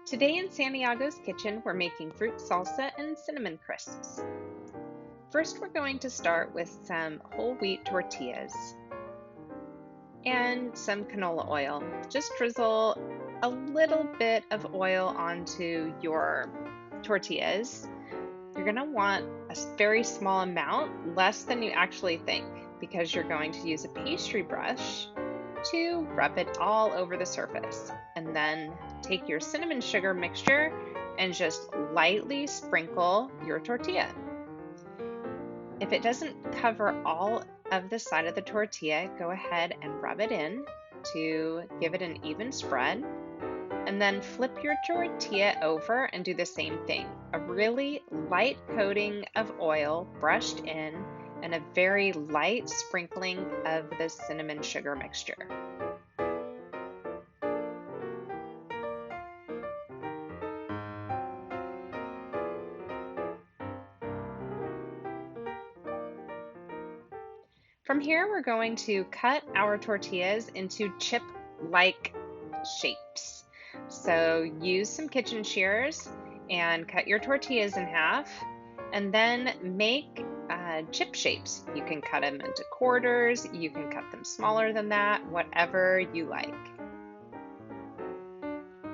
Today in Santiago's kitchen, we're making fruit salsa and cinnamon crisps. First, we're going to start with some whole wheat tortillas and some canola oil. Just drizzle a little bit of oil onto your tortillas. You're going to want a very small amount, less than you actually think, because you're going to use a pastry brush to rub it all over the surface. And then take your cinnamon sugar mixture and just lightly sprinkle your tortilla. If it doesn't cover all of the side of the tortilla, go ahead and rub it in to give it an even spread. And then flip your tortilla over and do the same thing. A really light coating of oil brushed in and a very light sprinkling of the cinnamon sugar mixture. From here, we're going to cut our tortillas into chip-like shapes. So use some kitchen shears and cut your tortillas in half, and then make chip shapes. You can cut them into quarters, you can cut them smaller than that, whatever you like.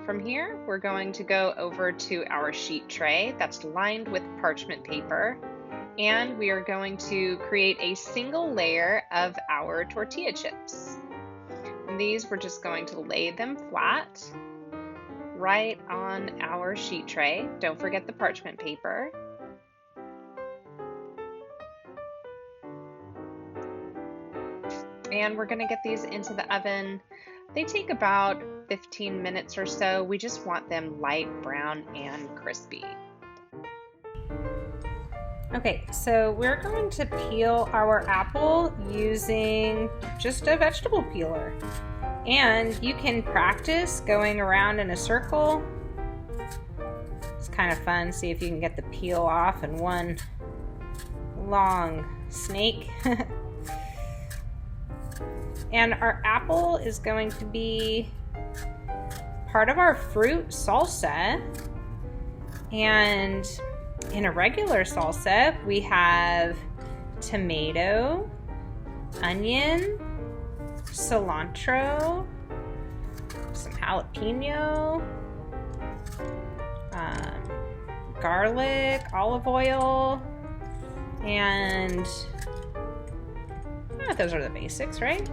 From here, we're going to go over to our sheet tray that's lined with parchment paper, and we are going to create a single layer of our tortilla chips. And these, we're just going to lay them flat right on our sheet tray. Don't forget the parchment paper. And we're going to get these into the oven. They take about 15 minutes or so. We just want them light brown and crispy. Okay, so we're going to peel our apple using just a vegetable peeler. And you can practice going around in a circle. It's kind of fun. See if you can get the peel off in one long snake. And our apple is going to be part of our fruit salsa. And in a regular salsa, we have tomato, onion, cilantro, some jalapeno, garlic, olive oil, and those are the basics, right?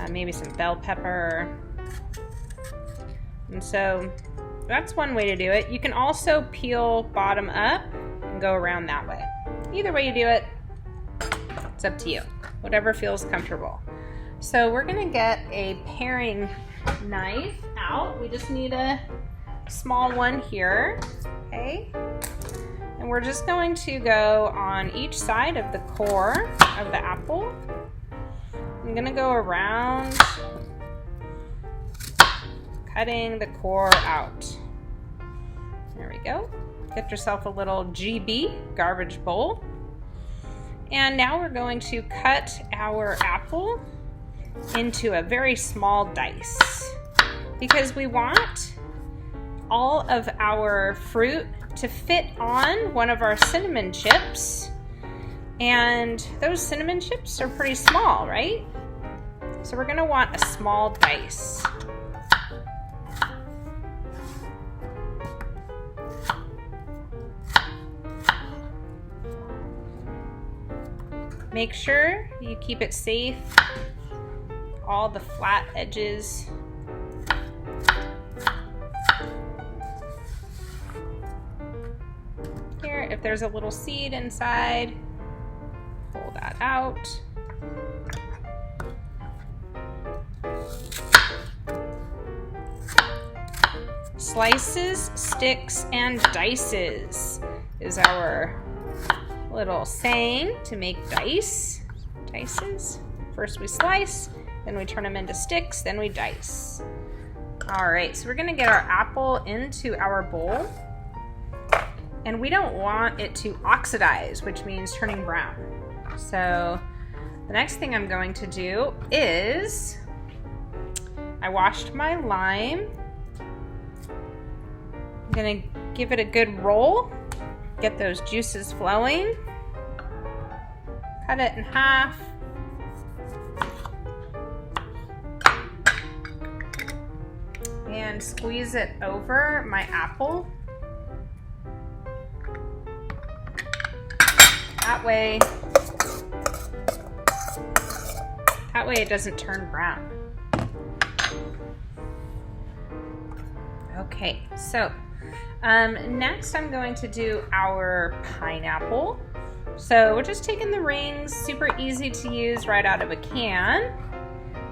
Maybe some bell pepper. And so that's one way to do it. You can also peel bottom up and go around that way. Either way you do it, it's up to you. Whatever feels comfortable. So we're gonna get a paring knife out. We just need a small one here, okay? And we're just going to go on each side of the core of the apple. I'm gonna go around, cutting the core out. There we go. Get yourself a little GB, garbage bowl. And now we're going to cut our apple into a very small dice because we want all of our fruit to fit on one of our cinnamon chips. And those cinnamon chips are pretty small, right? So we're gonna want a small dice. Make sure you keep it safe, all the flat edges. Here, if there's a little seed inside, pull that out. Slices, sticks, and dices is our little saying to make dices. First we slice, then we turn them into sticks, then we dice. All right, so we're gonna get our apple into our bowl, and we don't want it to oxidize, which means turning brown. So the next thing I'm going to do is I washed my lime I'm gonna give it a good roll, get those juices flowing. Cut it in half. And squeeze it over my apple. That way it doesn't turn brown. Okay, so next I'm going to do our pineapple. So we're just taking the rings, super easy to use right out of a can.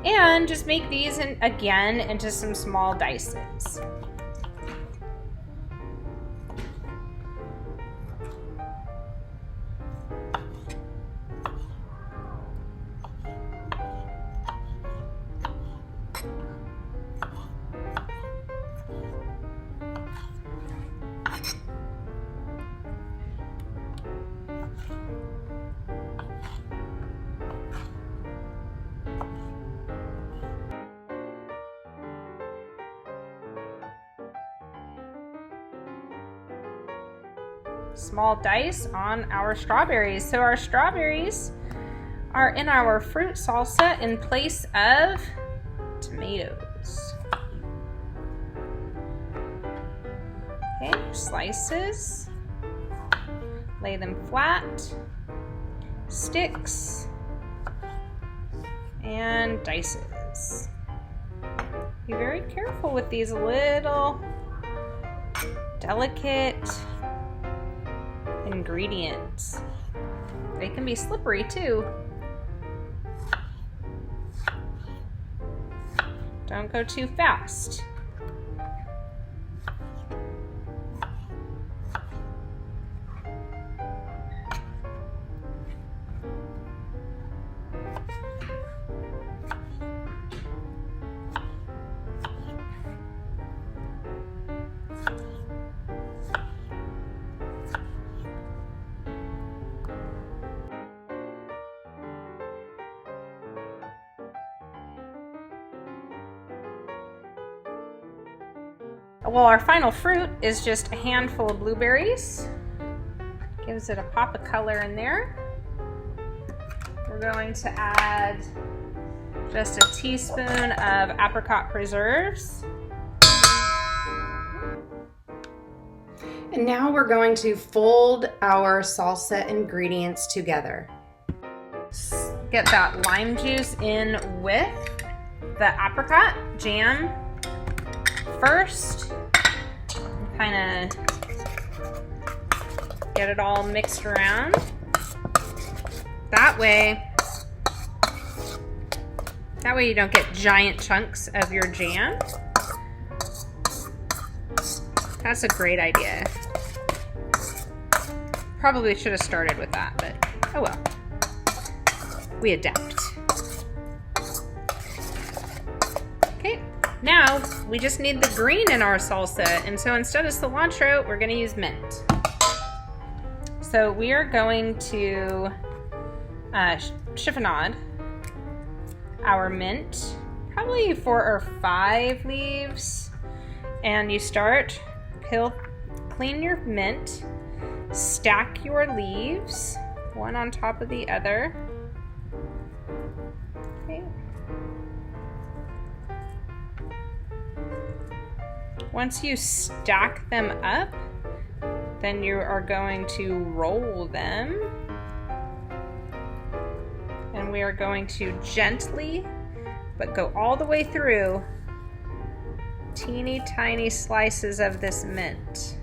And just make these again into some small dices. Small dice on our strawberries. So our strawberries are in our fruit salsa in place of tomatoes. Okay, slices. Lay them flat. Sticks. And dices. Be very careful with these little delicate ingredients. They can be slippery too. Don't go too fast. Well, our final fruit is just a handful of blueberries. Gives it a pop of color in there. We're going to add just a teaspoon of apricot preserves. And now we're going to fold our salsa ingredients together. Get that lime juice in with the apricot jam first. Kind of get it all mixed around. That way you don't get giant chunks of your jam. That's a great idea. Probably should have started with that, but oh well. We adapt. Okay, now we just need the green in our salsa, and so instead of cilantro, we're going to use mint. So we are going to chiffonade our mint, probably 4 or 5 leaves, and you start, clean your mint, stack your leaves, one on top of the other. Okay. Once you stack them up, then you are going to roll them. And we are going to gently, but go all the way through, teeny tiny slices of this mint.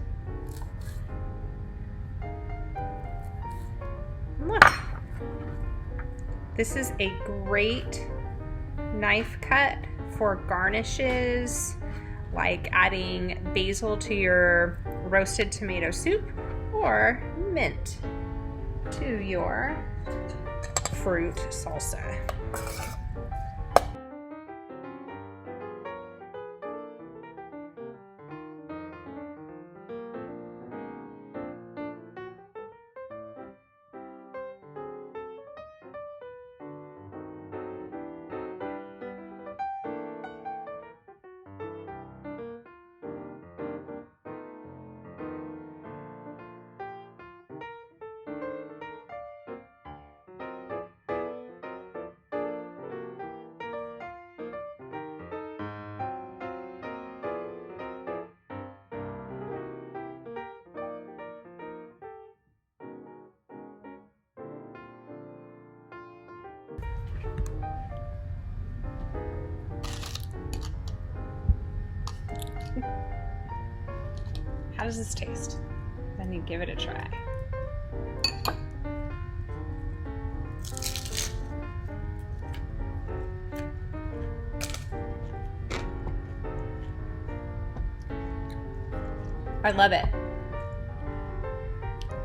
Look, this is a great knife cut for garnishes, like adding basil to your roasted tomato soup or mint to your fruit salsa. How does this taste? Then you give it a try. I love it.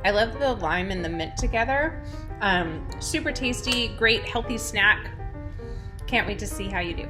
I love the lime and the mint together. Super tasty, great healthy snack. Can't wait to see how you do.